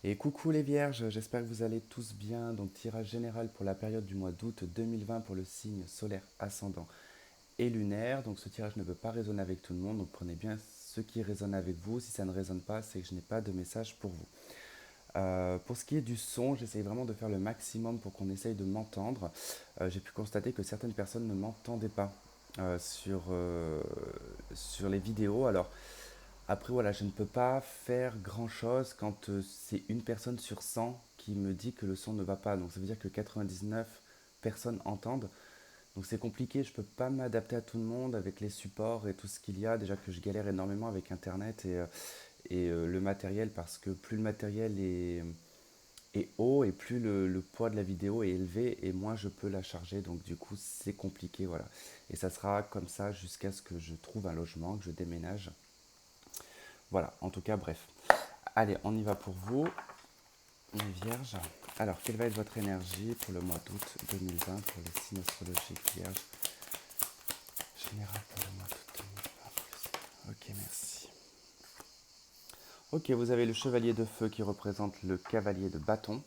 Et coucou les vierges, j'espère que vous allez tous bien. Donc tirage général pour la période du mois d'août 2020 pour le signe solaire ascendant et lunaire. Donc ce tirage ne peut pas résonner avec tout le monde, donc prenez bien ce qui résonne avec vous. Si ça ne résonne pas, c'est que je n'ai pas de message pour vous. Pour ce qui est du son, j'essaye vraiment de faire le maximum pour qu'on essaye de m'entendre. J'ai pu constater que certaines personnes ne m'entendaient pas sur les vidéos. Alors après, voilà, je ne peux pas faire grand-chose quand c'est une personne sur 100 qui me dit que le son ne va pas. Donc ça veut dire que 99 personnes entendent. Donc c'est compliqué, je ne peux pas m'adapter à tout le monde avec les supports et tout ce qu'il y a. Déjà que je galère énormément avec Internet et le matériel parce que plus le matériel est haut et plus le poids de la vidéo est élevé et moins je peux la charger. Donc du coup c'est compliqué, voilà. Et ça sera comme ça jusqu'à ce que je trouve un logement, que je déménage. Voilà, en tout cas, bref. Allez, on y va pour vous, les vierges. Alors, quelle va être votre énergie pour le mois d'août 2020 pour les signes astrologiques vierges? Général pour le mois d'août 2020. Ok, merci. Ok, vous avez le chevalier de feu qui représente le cavalier de bâton.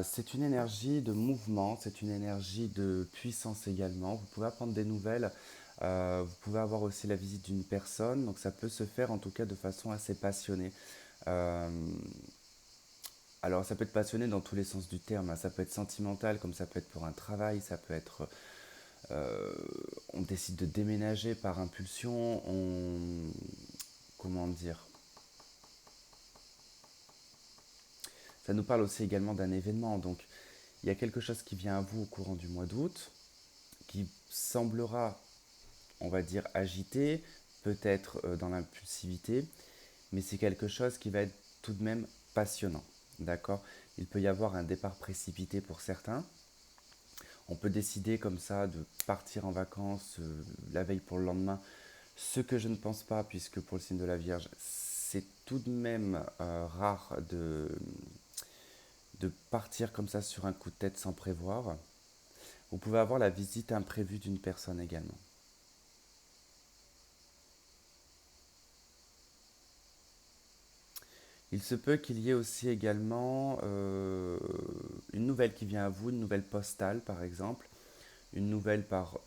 C'est une énergie de mouvement, c'est une énergie de puissance également. Vous pouvez apprendre des nouvelles, vous pouvez avoir aussi la visite d'une personne, donc ça peut se faire en tout cas de façon assez passionnée. Euh, Alors ça peut être passionné dans tous les sens du terme, hein. Ça peut être sentimental comme ça peut être pour un travail, ça peut être euh, on décide de déménager par impulsion, comment dire, ça nous parle aussi également d'un événement, donc il y a quelque chose qui vient à vous au courant du mois d'août, qui semblera, on va dire, agité, peut-être dans l'impulsivité, mais c'est quelque chose qui va être tout de même passionnant, d'accord? Il peut y avoir un départ précipité pour certains. On peut décider comme ça de partir en vacances la veille pour le lendemain, ce que je ne pense pas, puisque pour le signe de la Vierge, c'est tout de même rare de partir comme ça sur un coup de tête sans prévoir. Vous pouvez avoir la visite imprévue d'une personne également. Il se peut qu'il y ait aussi également une nouvelle qui vient à vous, une nouvelle postale par exemple, une nouvelle par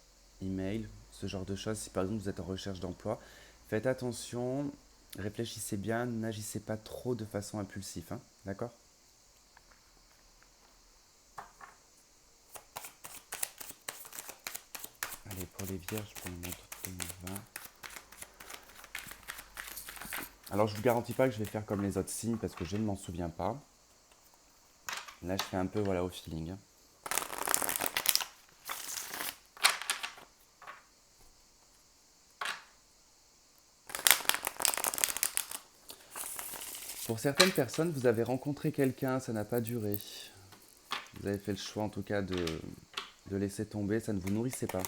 email, ce genre de choses. Si par exemple vous êtes en recherche d'emploi, faites attention, réfléchissez bien, n'agissez pas trop de façon impulsive, hein, d'accord? Allez, pour les vierges, pour le mois d'août 2020. Alors je vous garantis pas que je vais faire comme les autres signes parce que je ne m'en souviens pas. Là je fais un peu voilà au feeling, hein. Pour certaines personnes, vous avez rencontré quelqu'un, ça n'a pas duré. Vous avez fait le choix en tout cas de laisser tomber, ça ne vous nourrissait pas.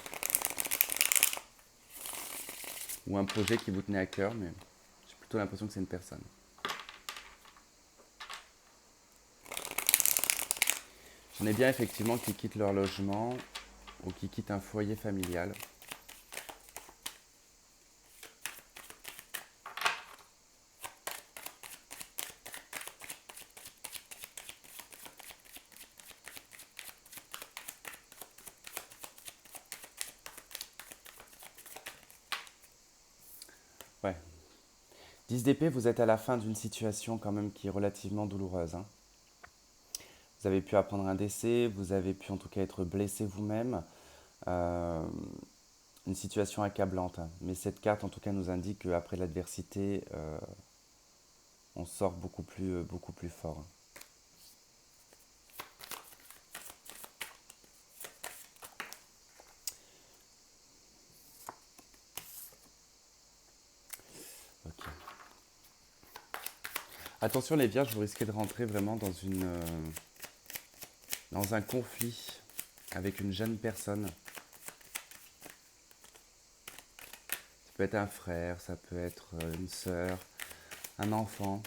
Ou un projet qui vous tenait à cœur, mais j'ai plutôt l'impression que c'est une personne. J'en ai bien effectivement qui quittent leur logement ou qui quittent un foyer familial. Ouais. 10 d'épée, vous êtes à la fin d'une situation quand même qui est relativement douloureuse, hein. Vous avez pu apprendre un décès, vous avez pu en tout cas être blessé vous-même. Euh, une situation accablante, hein. Mais cette carte en tout cas nous indique qu'après l'adversité, on sort beaucoup plus fort, hein. Ok. Attention les vierges, vous risquez de rentrer vraiment dans un conflit avec une jeune personne. Ça peut être un frère, ça peut être une sœur, un enfant.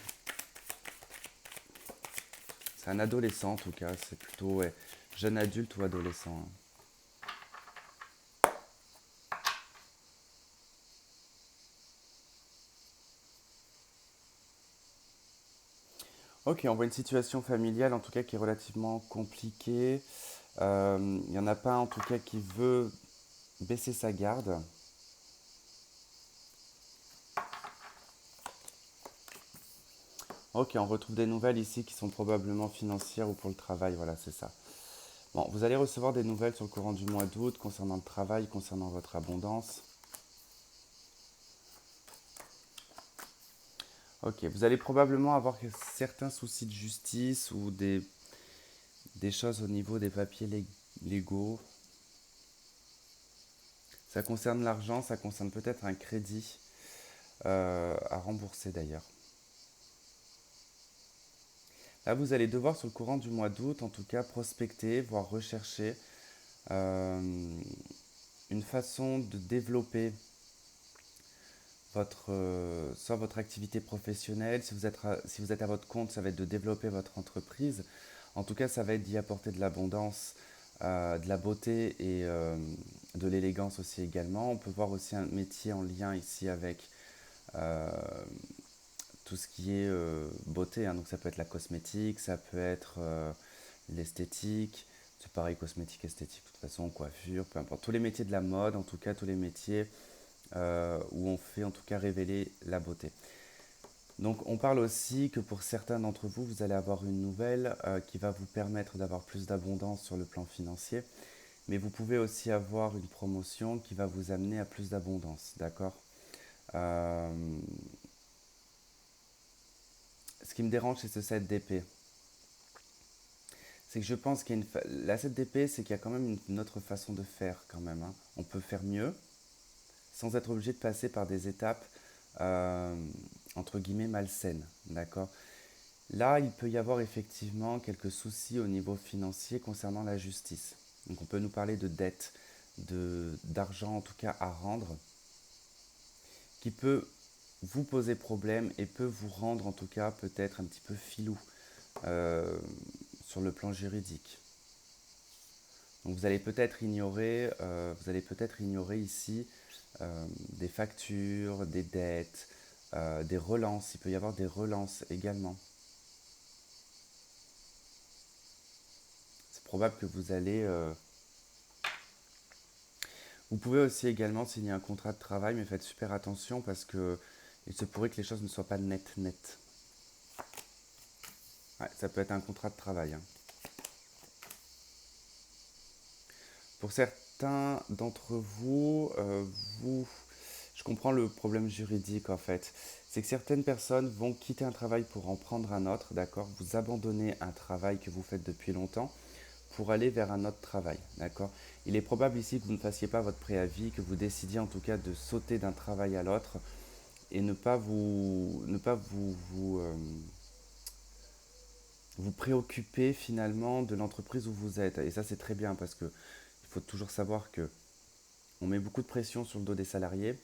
C'est un adolescent en tout cas, c'est plutôt ouais, jeune adulte ou adolescent, hein. Ok, on voit une situation familiale en tout cas qui est relativement compliquée. Il n'y en a pas en tout cas qui veut baisser sa garde. Ok, on retrouve des nouvelles ici qui sont probablement financières ou pour le travail, voilà, c'est ça. Bon, vous allez recevoir des nouvelles sur le courant du mois d'août concernant le travail, concernant votre abondance. Ok, vous allez probablement avoir certains soucis de justice ou des choses au niveau des papiers légaux. Ça concerne l'argent, ça concerne peut-être un crédit à rembourser d'ailleurs. Là, vous allez devoir sur le courant du mois d'août, en tout cas, prospecter, voire rechercher euh, une façon de développer soit votre activité professionnelle. Si vous êtes à votre compte, ça va être de développer votre entreprise. En tout cas, ça va être d'y apporter de l'abondance, de la beauté et de l'élégance aussi également. On peut voir aussi un métier en lien ici avec euh, tout ce qui est beauté, hein. Donc ça peut être la cosmétique, ça peut être l'esthétique. C'est pareil, cosmétique, esthétique, de toute façon, coiffure, peu importe. Tous les métiers de la mode, en tout cas tous les métiers où on fait en tout cas révéler la beauté. Donc on parle aussi que pour certains d'entre vous, vous allez avoir une nouvelle qui va vous permettre d'avoir plus d'abondance sur le plan financier, mais vous pouvez aussi avoir une promotion qui va vous amener à plus d'abondance, d'accord. Euh, Ce qui me dérange, c'est ce 7 d'épée. C'est que je pense qu'il y a la 7 d'épée, c'est qu'il y a quand même une autre façon de faire quand même, hein. On peut faire mieux sans être obligé de passer par des étapes euh, entre guillemets malsaines, d'accord. Là, il peut y avoir effectivement quelques soucis au niveau financier concernant la justice. Donc on peut nous parler de dettes, d'argent en tout cas à rendre, qui peut vous poser problème et peut vous rendre en tout cas peut-être un petit peu filou euh, sur le plan juridique. Donc vous allez peut-être ignorer ici des factures, des dettes, des relances. Il peut y avoir des relances également. C'est probable que vous pouvez aussi également signer un contrat de travail, mais faites super attention parce que il se pourrait que les choses ne soient pas nettes. Ouais, ça peut être un contrat de travail, hein. Pour certains d'entre vous, je comprends le problème juridique en fait. C'est que certaines personnes vont quitter un travail pour en prendre un autre, d'accord. Vous abandonnez un travail que vous faites depuis longtemps pour aller vers un autre travail, d'accord. Il est probable ici que vous ne fassiez pas votre préavis, que vous décidiez en tout cas de sauter d'un travail à l'autre et ne pas vous préoccuper finalement de l'entreprise où vous êtes. Et ça c'est très bien parce que il faut toujours savoir que on met beaucoup de pression sur le dos des salariés,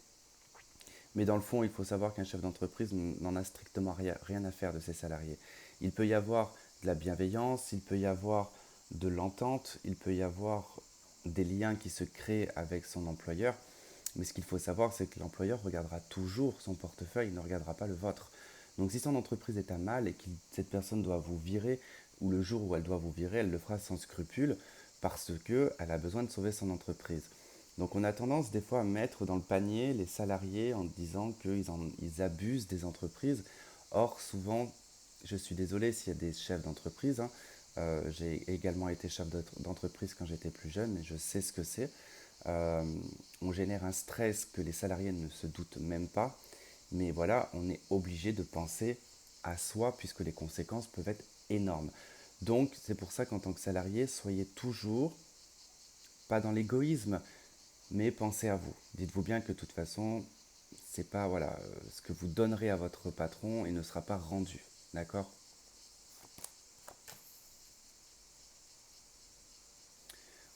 mais dans le fond, il faut savoir qu'un chef d'entreprise n'en a strictement rien à faire de ses salariés. Il peut y avoir de la bienveillance, il peut y avoir de l'entente, il peut y avoir des liens qui se créent avec son employeur, mais ce qu'il faut savoir, c'est que l'employeur regardera toujours son portefeuille, il ne regardera pas le vôtre. Donc si son entreprise est à mal et que cette personne doit vous virer, ou le jour où elle doit vous virer, elle le fera sans scrupule, parce qu'elle a besoin de sauver son entreprise. Donc on a tendance des fois à mettre dans le panier les salariés en disant qu'ils abusent des entreprises. Or souvent, je suis désolé s'il y a des chefs d'entreprise, hein, j'ai également été chef d'entreprise quand j'étais plus jeune et je sais ce que c'est. Euh, on génère un stress que les salariés ne se doutent même pas. Mais voilà, on est obligé de penser à soi puisque les conséquences peuvent être énormes. Donc c'est pour ça qu'en tant que salarié, soyez toujours pas dans l'égoïsme, mais pensez à vous. Dites-vous bien que de toute façon, c'est pas voilà, ce que vous donnerez à votre patron et ne sera pas rendu. D'accord.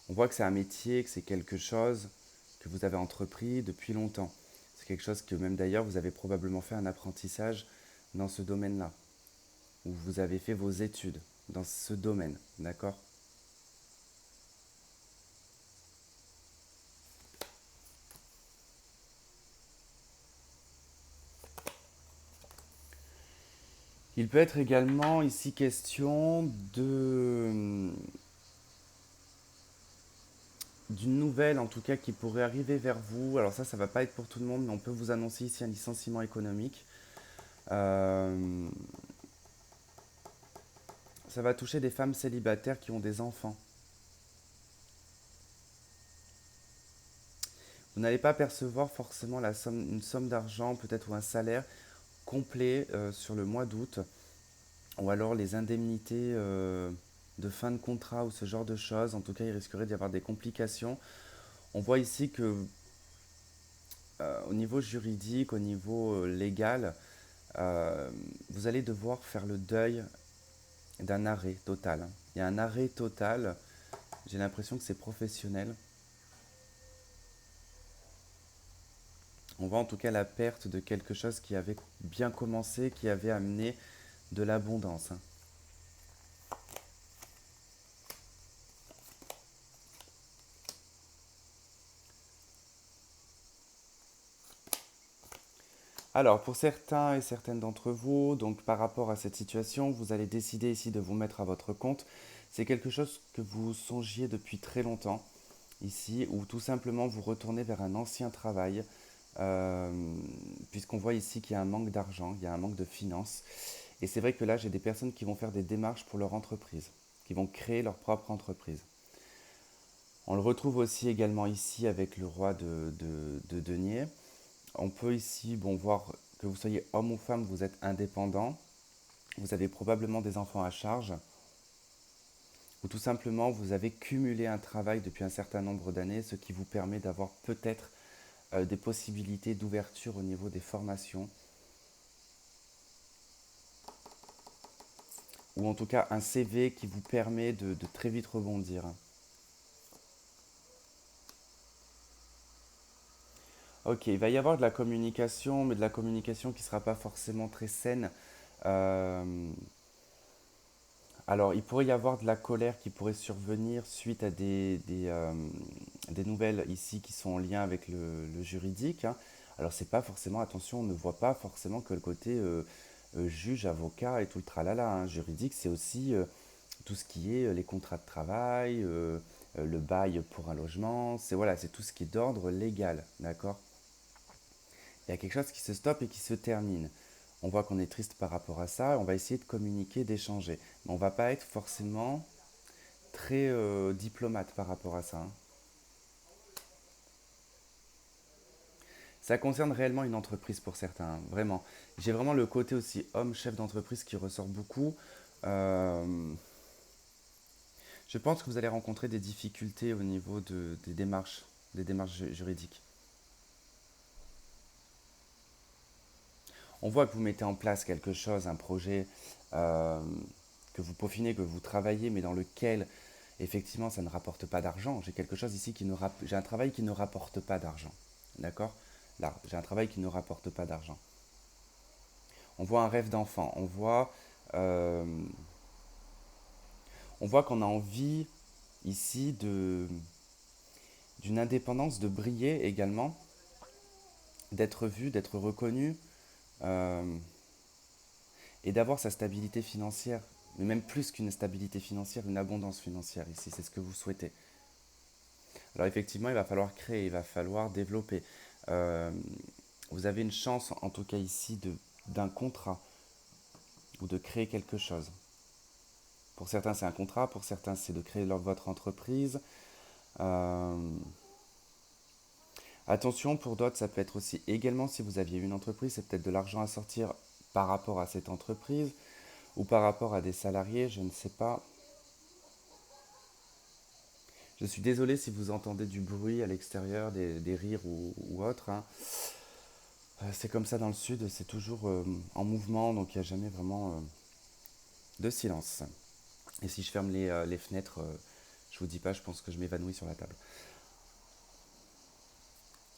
On voit que c'est un métier, que c'est quelque chose que vous avez entrepris depuis longtemps. C'est quelque chose que même d'ailleurs vous avez probablement fait un apprentissage dans ce domaine-là, ou vous avez fait vos études dans ce domaine. D'accord. Il peut être également ici question de d'une nouvelle en tout cas qui pourrait arriver vers vous. Alors ça va pas être pour tout le monde, mais on peut vous annoncer ici un licenciement économique. Euh, Ça va toucher des femmes célibataires qui ont des enfants. Vous n'allez pas percevoir forcément une somme d'argent, peut-être ou un salaire complet sur le mois d'août, ou alors les indemnités de fin de contrat ou ce genre de choses. En tout cas, il risquerait d'y avoir des complications. On voit ici que au niveau juridique, au niveau légal, euh, vous allez devoir faire le deuil d'un arrêt total. Il y a un arrêt total, j'ai l'impression que c'est professionnel. On voit en tout cas la perte de quelque chose qui avait bien commencé, qui avait amené de l'abondance. Alors, pour certains et certaines d'entre vous, donc par rapport à cette situation, vous allez décider ici de vous mettre à votre compte. C'est quelque chose que vous songiez depuis très longtemps ici, ou tout simplement vous retournez vers un ancien travail, euh, puisqu'on voit ici qu'il y a un manque d'argent, il y a un manque de finances. Et c'est vrai que là, j'ai des personnes qui vont faire des démarches pour leur entreprise, qui vont créer leur propre entreprise. On le retrouve aussi également ici avec le roi de denier. On peut ici voir que vous soyez homme ou femme, vous êtes indépendant, vous avez probablement des enfants à charge, ou tout simplement vous avez cumulé un travail depuis un certain nombre d'années, ce qui vous permet d'avoir peut-être des possibilités d'ouverture au niveau des formations, ou en tout cas un CV qui vous permet de très vite rebondir. Ok, il va y avoir de la communication, mais de la communication qui ne sera pas forcément très saine. Euh, Alors, il pourrait y avoir de la colère qui pourrait survenir suite à des nouvelles ici qui sont en lien avec le juridique, hein. Alors, c'est pas forcément, attention, on ne voit pas forcément que le côté juge, avocat et tout le tralala, hein. Juridique, c'est aussi tout ce qui est les contrats de travail, le bail pour un logement, c'est voilà, c'est tout ce qui est d'ordre légal, d'accord? Il y a quelque chose qui se stoppe et qui se termine. On voit qu'on est triste par rapport à ça, on va essayer de communiquer, d'échanger. Mais on ne va pas être forcément très diplomate par rapport à ça, hein. Ça concerne réellement une entreprise pour certains, hein, vraiment. J'ai vraiment le côté aussi homme chef d'entreprise qui ressort beaucoup. Euh, je pense que vous allez rencontrer des difficultés au niveau des démarches juridiques. On voit que vous mettez en place quelque chose, un projet euh, que vous peaufinez, que vous travaillez, mais dans lequel effectivement ça ne rapporte pas d'argent. J'ai quelque chose ici j'ai un travail qui ne rapporte pas d'argent. D'accord? Là, j'ai un travail qui ne rapporte pas d'argent. On voit un rêve d'enfant. Euh, on voit qu'on a envie ici d'une indépendance, de briller également, d'être vu, d'être reconnu, euh, et d'avoir sa stabilité financière, mais même plus qu'une stabilité financière, une abondance financière ici, c'est ce que vous souhaitez. Alors effectivement, il va falloir créer, il va falloir développer. Euh, Vous avez une chance, en tout cas ici, d'un contrat ou de créer quelque chose. Pour certains, c'est un contrat, pour certains, c'est de créer votre entreprise. Euh, Attention, pour d'autres, ça peut être aussi également si vous aviez une entreprise, c'est peut-être de l'argent à sortir par rapport à cette entreprise ou par rapport à des salariés, je ne sais pas. Je suis désolé si vous entendez du bruit à l'extérieur, des rires ou autre, hein. C'est comme ça dans le sud, c'est toujours en mouvement, donc il n'y a jamais vraiment de silence. Et si je ferme les fenêtres, je vous dis pas, je pense que je m'évanouis sur la table.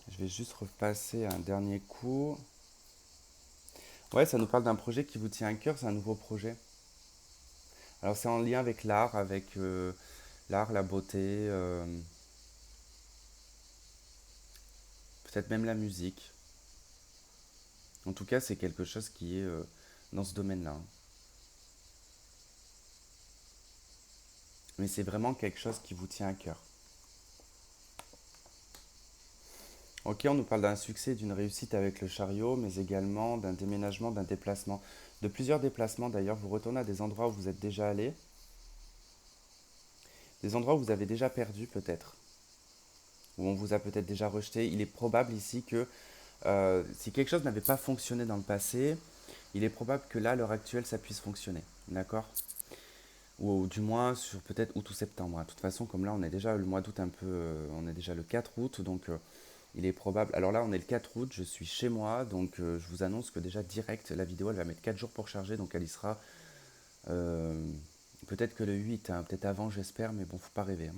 Je vais juste repasser un dernier coup. Ouais, ça nous parle d'un projet qui vous tient à cœur, c'est un nouveau projet. Alors c'est en lien avec l'art, avec l'art, la beauté, peut-être même la musique. En tout cas, c'est quelque chose qui est dans ce domaine-là, hein. mais c'est vraiment quelque chose qui vous tient à cœur. Ok, on nous parle d'un succès, d'une réussite avec le chariot, mais également d'un déménagement, d'un déplacement, de plusieurs déplacements d'ailleurs. Vous retournez à des endroits où vous êtes déjà allé, des endroits où vous avez déjà perdu peut-être, où on vous a peut-être déjà rejeté. Il est probable ici que si quelque chose n'avait pas fonctionné dans le passé, il est probable que là, à l'heure actuelle, ça puisse fonctionner. D'accord? Ou du moins sur peut-être août ou septembre, hein. De toute façon, comme là, on est déjà le mois d'août un peu, on est déjà le 4 août, donc il est probable. Alors là, on est le 4 août, je suis chez moi, donc je vous annonce que déjà direct, la vidéo, elle va mettre 4 jours pour charger, donc elle y sera euh, peut-être que le 8, hein, peut-être avant, j'espère, mais bon, faut pas rêver, hein.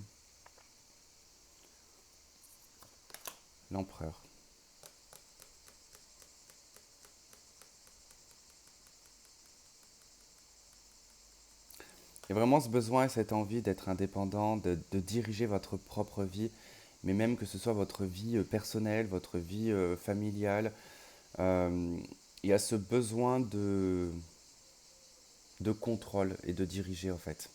L'empereur. Il y a vraiment ce besoin et cette envie d'être indépendant, de diriger votre propre vie, mais même que ce soit votre vie personnelle, votre vie familiale. Euh, il y a ce besoin de contrôle et de diriger en fait.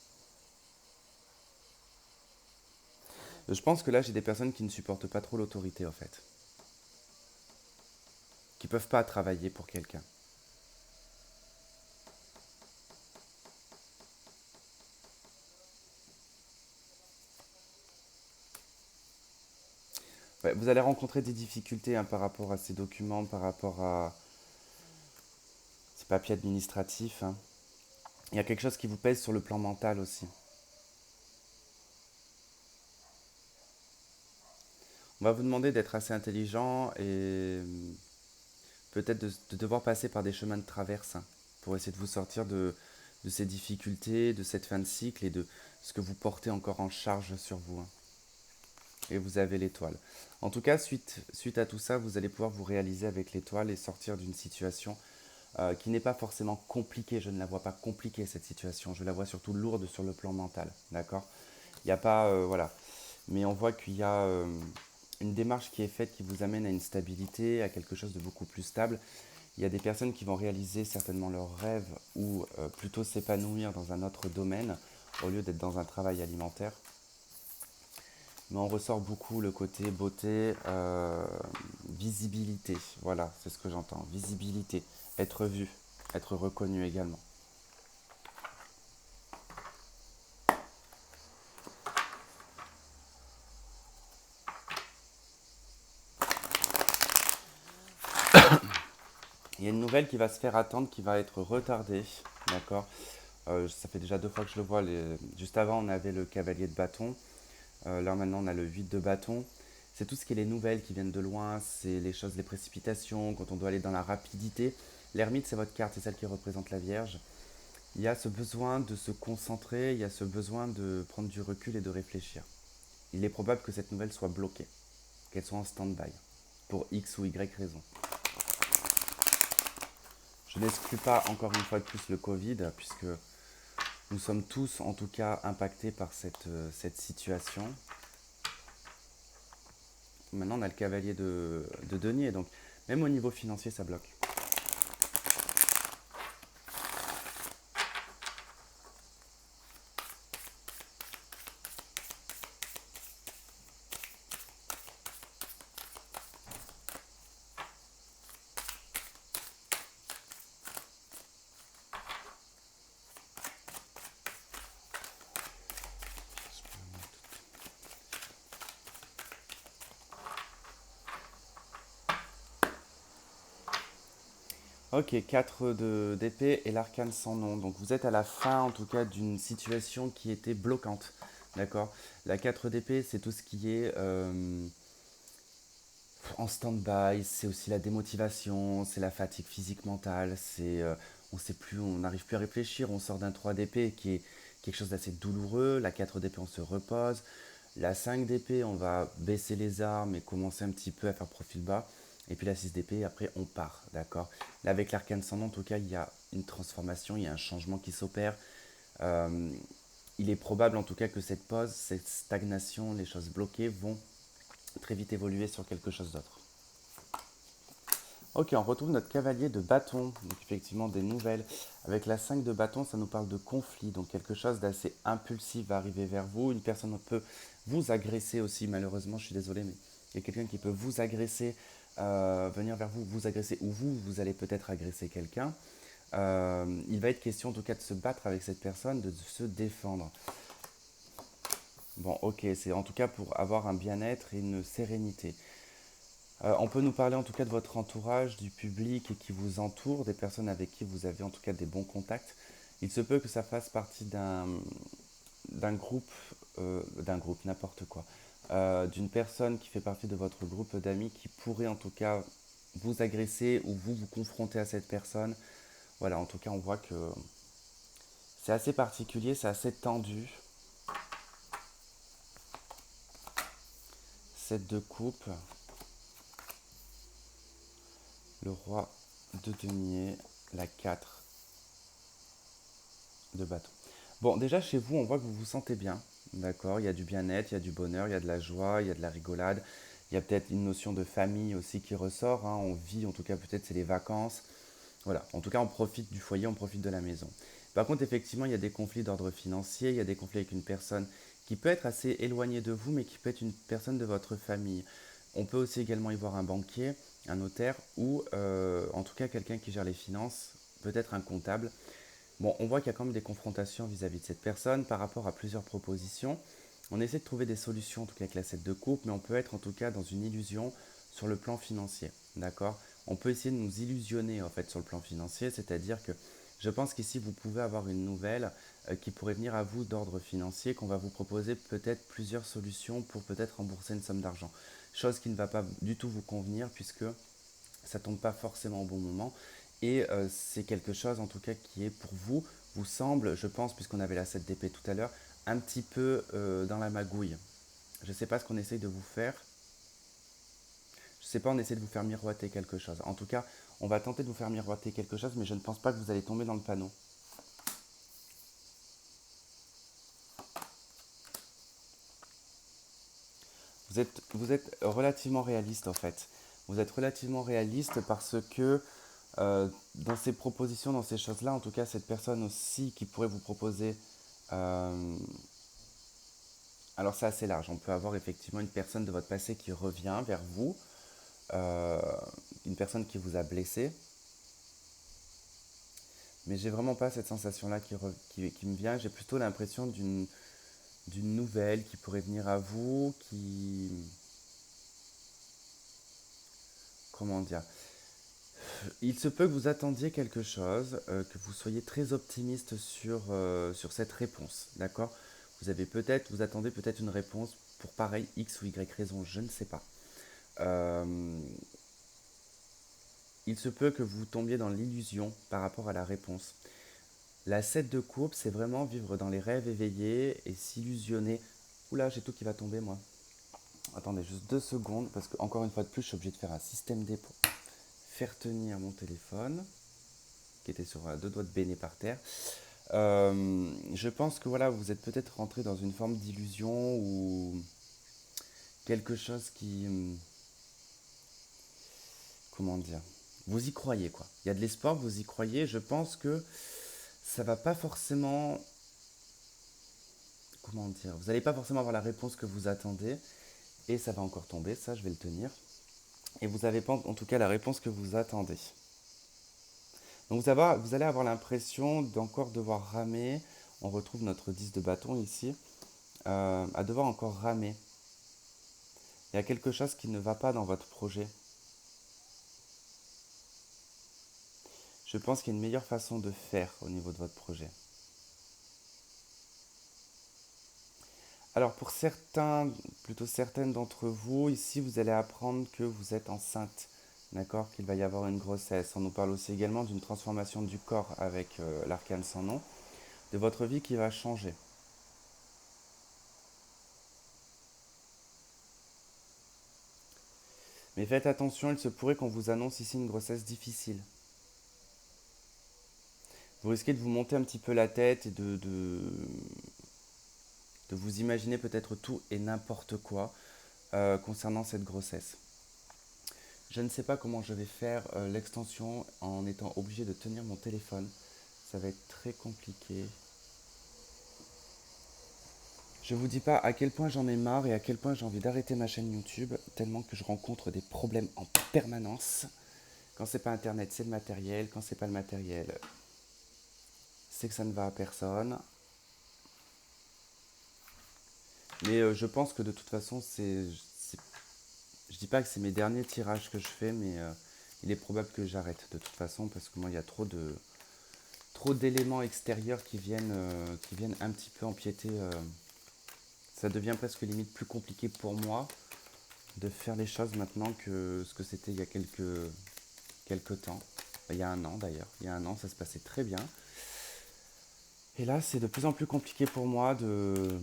Je pense que là j'ai des personnes qui ne supportent pas trop l'autorité en fait, qui peuvent pas travailler pour quelqu'un. Ouais, vous allez rencontrer des difficultés hein, par rapport à ces documents, par rapport à ces papiers administratifs, hein. Il y a quelque chose qui vous pèse sur le plan mental aussi. On va vous demander d'être assez intelligent et peut-être de devoir passer par des chemins de traverse hein, pour essayer de vous sortir de ces difficultés, de cette fin de cycle et de ce que vous portez encore en charge sur vous, hein. Et vous avez l'étoile. En tout cas, suite à tout ça, vous allez pouvoir vous réaliser avec l'étoile et sortir d'une situation qui n'est pas forcément compliquée. Je ne la vois pas compliquée cette situation. Je la vois surtout lourde sur le plan mental. D'accord? Il n'y a pas. Voilà. Mais on voit qu'il y a une démarche qui est faite qui vous amène à une stabilité, à quelque chose de beaucoup plus stable. Il y a des personnes qui vont réaliser certainement leurs rêves ou plutôt s'épanouir dans un autre domaine au lieu d'être dans un travail alimentaire. Mais on ressort beaucoup le côté beauté, visibilité. Voilà, c'est ce que j'entends. Visibilité, être vu, être reconnu également. Il y a une nouvelle qui va se faire attendre, qui va être retardée. D'accord. Ça fait déjà 2 fois que je le vois. Juste avant, on avait le cavalier de bâton. Là, maintenant, on a le 8 de bâton. C'est tout ce qui est les nouvelles qui viennent de loin. C'est les choses, les précipitations, quand on doit aller dans la rapidité. L'ermite, c'est votre carte, c'est celle qui représente la Vierge. Il y a ce besoin de se concentrer, il y a ce besoin de prendre du recul et de réfléchir. Il est probable que cette nouvelle soit bloquée, qu'elle soit en stand-by, pour X ou Y raison. Je n'exclus pas encore une fois de plus le Covid, puisque nous sommes tous en tout cas impactés par cette situation. Maintenant, on a le cavalier de denier, donc même au niveau financier, ça bloque. Ok, 4 d'épée et l'arcane sans nom. Donc vous êtes à la fin en tout cas d'une situation qui était bloquante. D'accord. La 4 d'épée, c'est tout ce qui est en stand-by, c'est aussi la démotivation, c'est la fatigue physique mentale, on sait plus, on n'arrive plus à réfléchir, on sort d'un 3 d'épée qui est quelque chose d'assez douloureux, la 4 d'épée on se repose, la 5 d'épée on va baisser les armes et commencer un petit peu à faire profil bas, et puis la 6 d'épée après on part, d'accord. Là avec l'arcane sans nom en tout cas il y a une transformation, il y a un changement qui s'opère. Euh, il est probable en tout cas que cette pause, cette stagnation, les choses bloquées vont très vite évoluer sur quelque chose d'autre. Ok, on retrouve notre cavalier de bâton, donc effectivement des nouvelles. Avec la 5 de bâton, ça nous parle de conflit, donc quelque chose d'assez impulsif va arriver vers vous. Une personne peut vous agresser aussi, malheureusement, je suis désolé, mais il y a quelqu'un qui peut vous agresser, venir vers vous, vous agresser, ou vous allez peut-être agresser quelqu'un. Il va être question en tout cas de se battre avec cette personne, de se défendre. Bon, ok, c'est en tout cas pour avoir un bien-être et une sérénité. On peut nous parler en tout cas de votre entourage, du public qui vous entoure, des personnes avec qui vous avez en tout cas des bons contacts. Il se peut que ça fasse partie d'un groupe, n'importe quoi, d'une personne qui fait partie de votre groupe d'amis qui pourrait en tout cas vous agresser ou vous confronter à cette personne. Voilà, en tout cas, on voit que c'est assez particulier, c'est assez tendu. Cette de coupe, le roi de denier, la 4 de bâton. Bon, déjà chez vous, on voit que vous vous sentez bien, d'accord? Il y a du bien-être, il y a du bonheur, il y a de la joie, il y a de la rigolade. Il y a peut-être une notion de famille aussi qui ressort, hein. On vit, en tout cas, peut-être c'est les vacances. Voilà, en tout cas, on profite du foyer, on profite de la maison. Par contre, effectivement, il y a des conflits d'ordre financier, il y a des conflits avec une personne qui peut être assez éloignée de vous, mais qui peut être une personne de votre famille. On peut aussi également y voir un banquier, un notaire ou en tout cas quelqu'un qui gère les finances, peut-être un comptable. Bon, on voit qu'il y a quand même des confrontations vis-à-vis de cette personne par rapport à plusieurs propositions. On essaie de trouver des solutions, en tout cas avec la 7 de coupe, mais on peut être en tout cas dans une illusion sur le plan financier. D'accord? On peut essayer de nous illusionner en fait sur le plan financier, c'est-à-dire que je pense qu'ici vous pouvez avoir une nouvelle qui pourrait venir à vous d'ordre financier, qu'on va vous proposer peut-être plusieurs solutions pour peut-être rembourser une somme d'argent. Chose qui ne va pas du tout vous convenir puisque ça tombe pas forcément au bon moment. Et c'est quelque chose en tout cas qui est pour vous, vous semble, je pense, puisqu'on avait la 7 d'épée tout à l'heure, un petit peu dans la magouille. Je ne sais pas ce qu'on essaye de vous faire. Je ne sais pas, on essaie de vous faire miroiter quelque chose. En tout cas, on va tenter de vous faire miroiter quelque chose, mais je ne pense pas que vous allez tomber dans le panneau. Vous êtes relativement réaliste en fait. Vous êtes relativement réaliste parce que dans ces propositions, dans ces choses-là, en tout cas, cette personne aussi qui pourrait vous proposer euh, alors c'est assez large. On peut avoir effectivement une personne de votre passé qui revient vers vous, euh, une personne qui vous a blessé, mais j'ai vraiment pas cette sensation-là qui me vient. J'ai plutôt l'impression d'une nouvelle qui pourrait venir à vous, qui... Comment dire? Il se peut que vous attendiez quelque chose, que vous soyez très optimiste sur cette réponse, d'accord? Vous attendez peut-être une réponse pour pareil X ou Y raison, je ne sais pas. Euh, il se peut que vous tombiez dans l'illusion par rapport à la réponse. La 7 de coupe, c'est vraiment vivre dans les rêves éveillés et s'illusionner. Oula, j'ai tout qui va tomber, moi. Attendez juste 2 secondes, parce que encore une fois de plus, je suis obligé de faire un système D pour faire tenir mon téléphone, qui était sur deux doigts de béné par terre. Je pense que voilà, vous êtes peut-être rentré dans une forme d'illusion ou quelque chose qui... Comment dire? Vous y croyez, quoi. Il y a de l'espoir, vous y croyez. Je pense que ça va pas forcément, comment dire, vous n'allez pas forcément avoir la réponse que vous attendez, et ça va encore tomber, ça je vais le tenir, et vous n'avez pas en tout cas la réponse que vous attendez. Donc vous allez avoir l'impression d'encore devoir ramer, on retrouve notre 10 de bâton ici, à devoir encore ramer. Il y a quelque chose qui ne va pas dans votre projet. Je pense qu'il y a une meilleure façon de faire au niveau de votre projet. Alors pour certains, plutôt certaines d'entre vous, ici vous allez apprendre que vous êtes enceinte, d'accord, qu'il va y avoir une grossesse. On nous parle aussi également d'une transformation du corps avec l'arcane sans nom, de votre vie qui va changer. Mais faites attention, il se pourrait qu'on vous annonce ici une grossesse difficile. Vous risquez de vous monter un petit peu la tête et de vous imaginer peut-être tout et n'importe quoi concernant cette grossesse. Je ne sais pas comment je vais faire l'extension en étant obligé de tenir mon téléphone. Ça va être très compliqué. Je vous dis pas à quel point j'en ai marre et à quel point j'ai envie d'arrêter ma chaîne YouTube, tellement que je rencontre des problèmes en permanence. Quand c'est pas internet, c'est le matériel. Quand c'est pas le matériel, c'est que ça ne va à personne. Mais je pense que de toute façon, je dis pas que c'est mes derniers tirages que je fais, mais il est probable que j'arrête de toute façon parce que moi, il y a trop d'éléments extérieurs qui viennent un petit peu empiéter. Ça devient presque limite plus compliqué pour moi de faire les choses maintenant que ce que c'était il y a quelques temps. Il y a un an d'ailleurs. Il y a un an, ça se passait très bien. Et là, c'est de plus en plus compliqué pour moi de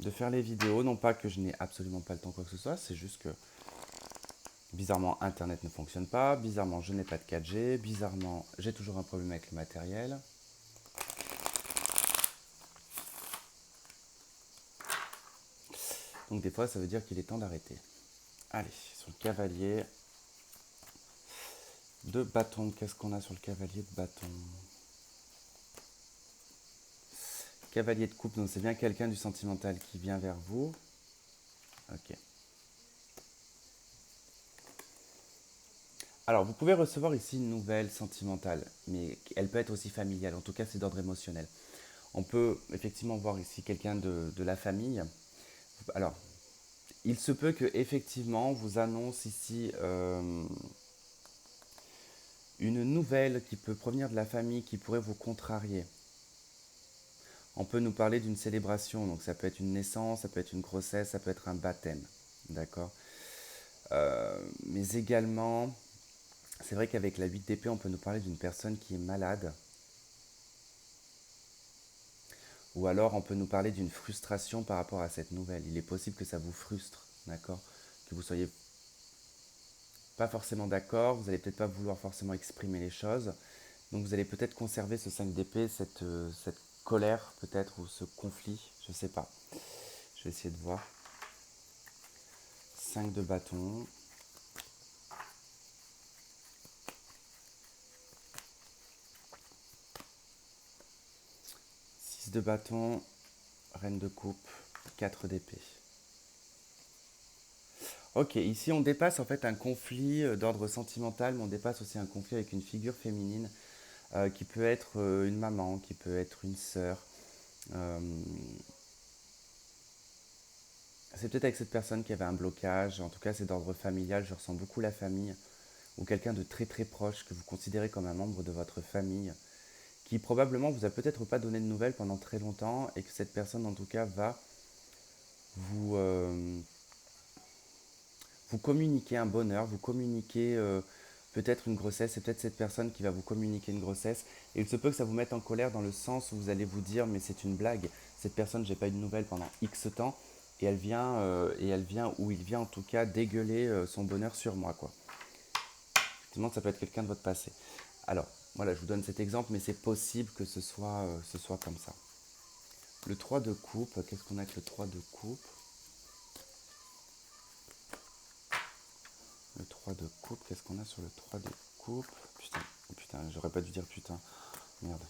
faire les vidéos. Non pas que je n'ai absolument pas le temps quoi que ce soit, c'est juste que bizarrement Internet ne fonctionne pas, bizarrement je n'ai pas de 4G, bizarrement j'ai toujours un problème avec le matériel. Donc des fois ça veut dire qu'il est temps d'arrêter. Allez, sur le cavalier de bâton, qu'est-ce qu'on a sur le cavalier de bâton? Cavalier de coupe, donc c'est bien quelqu'un du sentimental qui vient vers vous. Ok. Alors, vous pouvez recevoir ici une nouvelle sentimentale, mais elle peut être aussi familiale. En tout cas, c'est d'ordre émotionnel. On peut effectivement voir ici quelqu'un de la famille. Alors, il se peut que effectivement vous annonce ici une nouvelle qui peut provenir de la famille qui pourrait vous contrarier. On peut nous parler d'une célébration, donc ça peut être une naissance, ça peut être une grossesse, ça peut être un baptême, d'accord. Mais également, c'est vrai qu'avec la 8 d'épée, on peut nous parler d'une personne qui est malade, ou alors on peut nous parler d'une frustration par rapport à cette nouvelle. Il est possible que ça vous frustre, d'accord, que vous soyez pas forcément d'accord, vous allez peut-être pas vouloir forcément exprimer les choses, donc vous allez peut-être conserver ce 5 d'épée, cette colère peut-être, ou ce conflit, je sais pas. Je vais essayer de voir. 5 de bâton. 6 de bâton, reine de coupe, 4 d'épée. Ok, ici on dépasse en fait un conflit d'ordre sentimental, mais on dépasse aussi un conflit avec une figure féminine qui peut être une maman, qui peut être une sœur. Euh, c'est peut-être avec cette personne qui avait un blocage, en tout cas c'est d'ordre familial, je ressens beaucoup la famille, ou quelqu'un de très très proche que vous considérez comme un membre de votre famille, qui probablement vous a peut-être pas donné de nouvelles pendant très longtemps, et que cette personne en tout cas va vous, vous communiquer un bonheur, vous communiquer peut-être une grossesse, c'est peut-être cette personne qui va vous communiquer une grossesse, et il se peut que ça vous mette en colère dans le sens où vous allez vous dire mais c'est une blague, cette personne j'ai pas eu de nouvelles pendant X temps, et elle vient, ou il vient en tout cas dégueuler son bonheur sur moi quoi. Effectivement ça peut être quelqu'un de votre passé. Alors voilà, je vous donne cet exemple, mais c'est possible que ce soit comme ça. Le 3 de coupe, qu'est-ce qu'on a avec le 3 de coupe? Le 3 de coupe, qu'est-ce qu'on a sur le 3 de coupe? Putain, oh putain, j'aurais pas dû dire putain. Merde.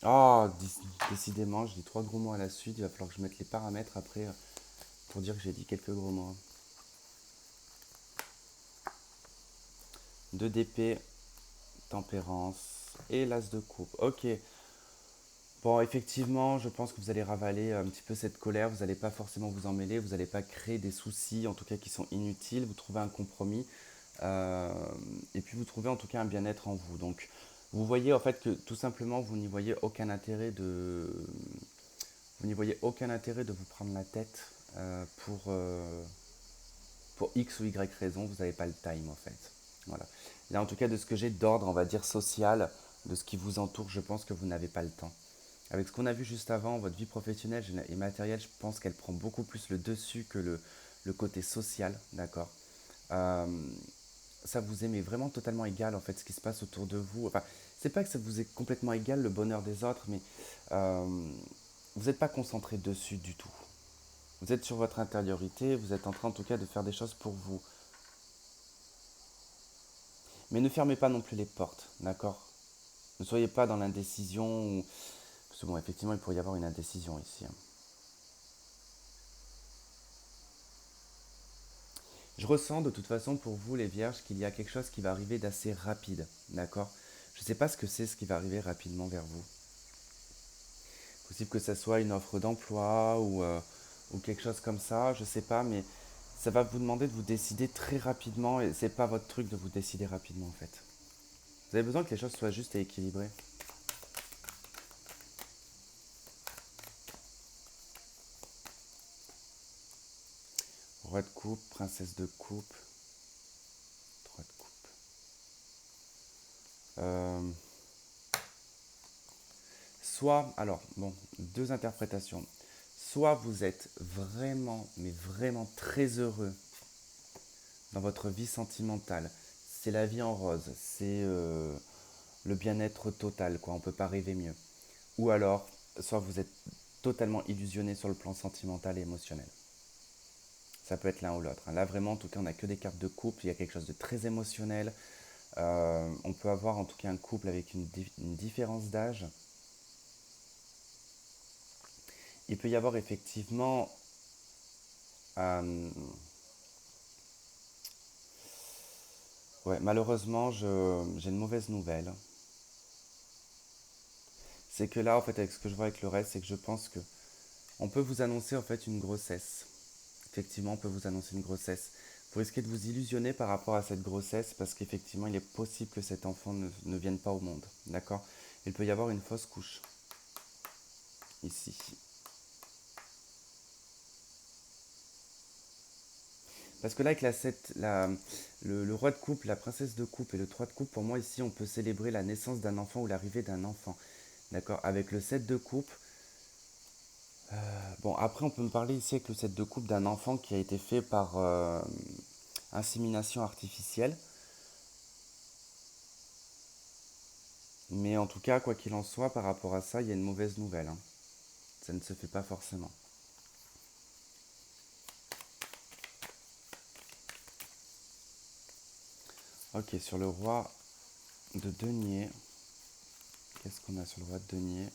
Oh, décidément, je dis trois gros mots à la suite. Il va falloir que je mette les paramètres après pour dire que j'ai dit quelques gros mots. 2 d'épée, tempérance et l'as de coupe. Ok. Bon, effectivement, je pense que vous allez ravaler un petit peu cette colère. Vous n'allez pas forcément vous en mêler. Vous n'allez pas créer des soucis, en tout cas qui sont inutiles. Vous trouvez un compromis. Euh, et puis vous trouvez en tout cas un bien-être en vous. Donc vous voyez en fait que tout simplement vous n'y voyez aucun intérêt vous n'y voyez aucun intérêt de vous prendre la tête pour X ou Y raison, vous n'avez pas le time en fait. Voilà. Là en tout cas de ce que j'ai d'ordre, on va dire social, de ce qui vous entoure, je pense que vous n'avez pas le temps. Avec ce qu'on a vu juste avant, votre vie professionnelle et matérielle, je pense qu'elle prend beaucoup plus le dessus que le côté social, d'accord. Euh, Ça vous est mais vraiment totalement égal en fait ce qui se passe autour de vous. Enfin, c'est pas que ça vous est complètement égal le bonheur des autres, mais euh, vous n'êtes pas concentré dessus du tout. Vous êtes sur votre intériorité, vous êtes en train en tout cas de faire des choses pour vous. Mais ne fermez pas non plus les portes, d'accord? Ne soyez pas dans l'indécision, parce que bon, effectivement, il pourrait y avoir une indécision ici, hein. Je ressens de toute façon pour vous, les vierges, qu'il y a quelque chose qui va arriver d'assez rapide, d'accord? Je ne sais pas ce que c'est ce qui va arriver rapidement vers vous. Possible que ça soit une offre d'emploi ou quelque chose comme ça, je ne sais pas, mais ça va vous demander de vous décider très rapidement et c'est pas votre truc de vous décider rapidement en fait. Vous avez besoin que les choses soient justes et équilibrées. Roi de coupe, princesse de coupe, trois de coupe. Euh, Soit, alors, bon, deux interprétations. Soit vous êtes vraiment, mais vraiment très heureux dans votre vie sentimentale. C'est la vie en rose, c'est le bien-être total, quoi. On ne peut pas rêver mieux. Ou alors, soit vous êtes totalement illusionné sur le plan sentimental et émotionnel. Ça peut être l'un ou l'autre, hein. Là, vraiment, en tout cas, on n'a que des cartes de couple. Il y a quelque chose de très émotionnel. On peut avoir en tout cas un couple avec une différence d'âge. Il peut y avoir effectivement euh, ouais, malheureusement, j'ai une mauvaise nouvelle. C'est que là, en fait, avec ce que je vois avec le reste, c'est que je pense que on peut vous annoncer en fait une grossesse. Effectivement, on peut vous annoncer une grossesse. Vous risquez de vous illusionner par rapport à cette grossesse parce qu'effectivement, il est possible que cet enfant ne vienne pas au monde. D'accord? Il peut y avoir une fausse couche ici. Parce que là, avec le roi de coupe, la princesse de coupe et le 3 de coupe, pour moi, ici, on peut célébrer la naissance d'un enfant ou l'arrivée d'un enfant. D'accord? Avec le 7 de coupe, bon, après, on peut me parler ici avec le 7 de coupe d'un enfant qui a été fait par insémination artificielle. Mais en tout cas, quoi qu'il en soit, par rapport à ça, il y a une mauvaise nouvelle, hein. Ça ne se fait pas forcément. Ok, sur le roi de denier, qu'est-ce qu'on a sur le roi de denier?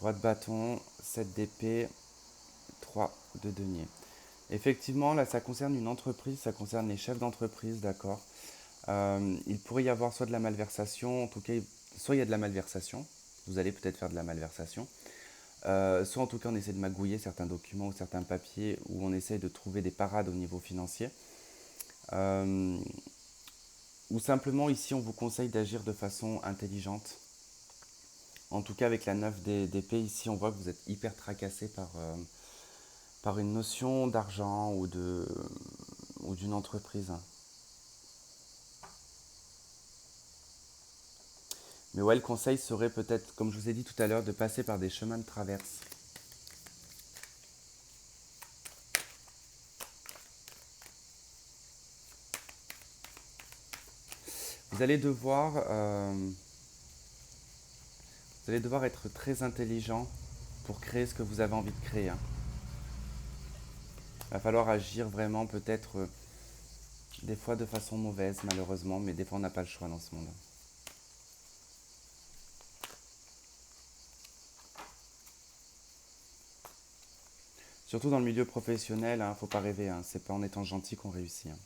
Roi de bâton, 7 d'épée, 3 de denier. Effectivement, là, ça concerne une entreprise, ça concerne les chefs d'entreprise, d'accord. Il pourrait y avoir soit de la malversation, en tout cas, soit il y a de la malversation, vous allez peut-être faire de la malversation, soit en tout cas on essaie de magouiller certains documents ou certains papiers, où on essaie de trouver des parades au niveau financier. Euh, ou simplement ici on vous conseille d'agir de façon intelligente. En tout cas avec la 9 d'épée ici on voit que vous êtes hyper tracassé par une notion d'argent ou d'une entreprise. Mais ouais, le conseil serait peut-être, comme je vous ai dit tout à l'heure, de passer par des chemins de traverse. Vous allez devoir, vous allez devoir être très intelligent pour créer ce que vous avez envie de créer, hein. Il va falloir agir vraiment peut-être des fois de façon mauvaise malheureusement, mais des fois on n'a pas le choix dans ce monde. Surtout dans le milieu professionnel, hein, faut pas rêver, hein, c'est pas en étant gentil qu'on réussit, hein.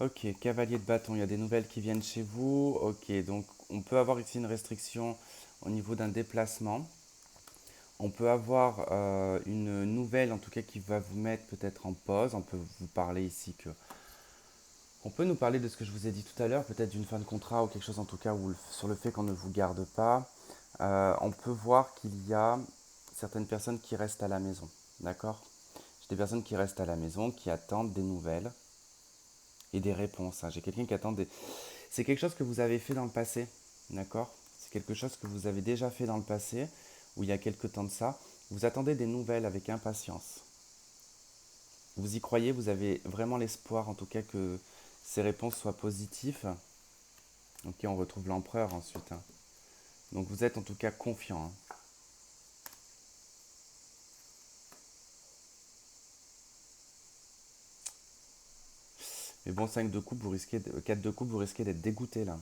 Ok, cavalier de bâton, il y a des nouvelles qui viennent chez vous. Ok, donc on peut avoir ici une restriction au niveau d'un déplacement. On peut avoir une nouvelle, en tout cas, qui va vous mettre peut-être en pause. On peut vous parler ici que... On peut nous parler de ce que je vous ai dit tout à l'heure, peut-être d'une fin de contrat ou quelque chose en tout cas, ou sur le fait qu'on ne vous garde pas. On peut voir qu'il y a certaines personnes qui restent à la maison, d'accord? J'ai des personnes qui restent à la maison, qui attendent des nouvelles et des réponses, hein. J'ai quelqu'un qui attend des... C'est quelque chose que vous avez fait dans le passé, d'accord? C'est quelque chose que vous avez déjà fait dans le passé, ou il y a quelque temps de ça. Vous attendez des nouvelles avec impatience. Vous y croyez, vous avez vraiment l'espoir, en tout cas, que ces réponses soient positives. Ok, on retrouve l'empereur ensuite, hein. Donc, vous êtes en tout cas confiant, hein. Mais bon, 5 de coupe, vous risquez, 4 de coupe, vous risquez d'être dégoûté là.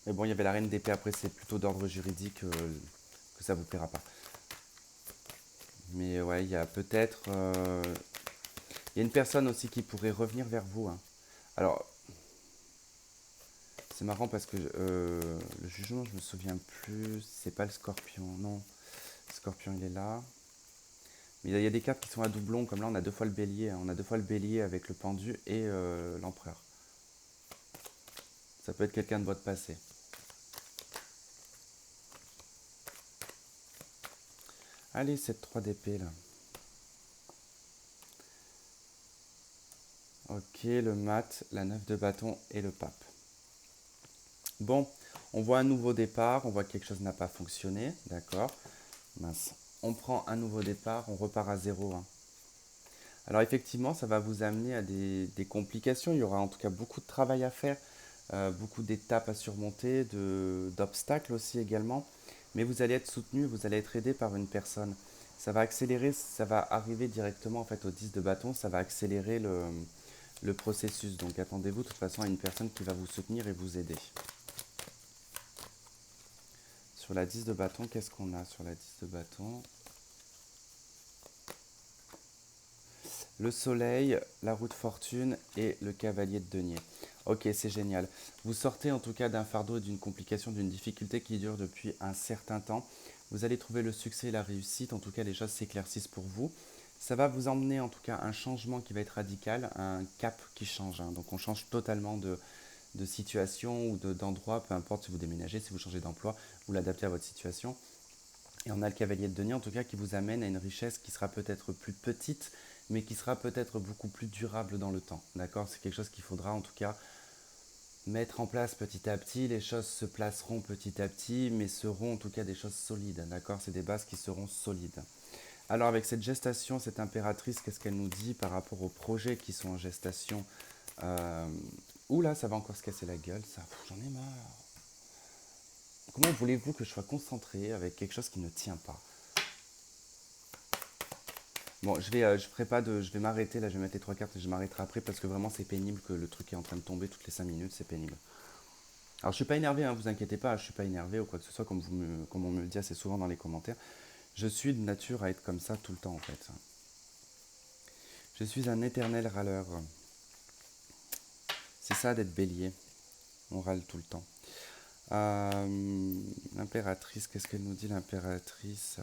Mais bon, il y avait la reine d'épée après, c'est plutôt d'ordre juridique que ça vous plaira pas. Mais ouais, il y a peut-être. Il y a une personne aussi qui pourrait revenir vers vous, hein. Alors, c'est marrant parce que le jugement, je me souviens plus. C'est pas le scorpion, non. Le scorpion, il est là. Mais il y a des cartes qui sont à doublon, comme là, on a deux fois le bélier, hein. On a deux fois le bélier avec le pendu et l'empereur. Ça peut être quelqu'un de votre passé. Allez, cette 3 d'épée là. Ok, le mat, la 9 de bâton et le pape. Bon, on voit un nouveau départ, on voit que quelque chose n'a pas fonctionné, d'accord. Mince. On prend un nouveau départ, on repart à zéro, hein. Alors effectivement, ça va vous amener à des complications. Il y aura en tout cas beaucoup de travail à faire, beaucoup d'étapes à surmonter, d'obstacles aussi également. Mais vous allez être soutenu, vous allez être aidé par une personne. Ça va accélérer, ça va arriver directement en fait au 10 de bâton, ça va accélérer le processus. Donc attendez-vous de toute façon à une personne qui va vous soutenir et vous aider. Sur la 10 de bâton, qu'est-ce qu'on a sur la 10 de bâton? Le soleil, la roue de fortune et le cavalier de denier. Ok, c'est génial. Vous sortez en tout cas d'un fardeau, d'une complication, d'une difficulté qui dure depuis un certain temps. Vous allez trouver le succès et la réussite. En tout cas, les choses s'éclaircissent pour vous. Ça va vous emmener en tout cas un changement qui va être radical, un cap qui change, hein. Donc on change totalement de situation ou d'endroit, peu importe si vous déménagez, si vous changez d'emploi, vous l'adaptez à votre situation. Et on a le cavalier de denier en tout cas qui vous amène à une richesse qui sera peut-être plus petite, mais qui sera peut-être beaucoup plus durable dans le temps. D'accord? C'est quelque chose qu'il faudra en tout cas mettre en place petit à petit. Les choses se placeront petit à petit, mais seront en tout cas des choses solides. D'accord? C'est des bases qui seront solides. Alors avec cette gestation, cette impératrice, qu'est-ce qu'elle nous dit par rapport aux projets qui sont en gestation? euh... Ouh là, ça va encore se casser la gueule, ça. J'en ai marre. Comment voulez-vous que je sois concentré avec quelque chose qui ne tient pas? Bon, je ferai pas de, je vais m'arrêter là, je vais mettre les trois cartes et je m'arrêterai après parce que vraiment c'est pénible que le truc est en train de tomber toutes les 5 minutes, c'est pénible. Alors je suis pas énervé, hein, vous inquiétez pas, je suis pas énervé ou quoi que ce soit comme on me le dit assez souvent dans les commentaires. Je suis de nature à être comme ça tout le temps en fait. Je suis un éternel râleur. C'est ça d'être bélier, on râle tout le temps. L'impératrice, qu'est-ce qu'elle nous dit l'impératrice?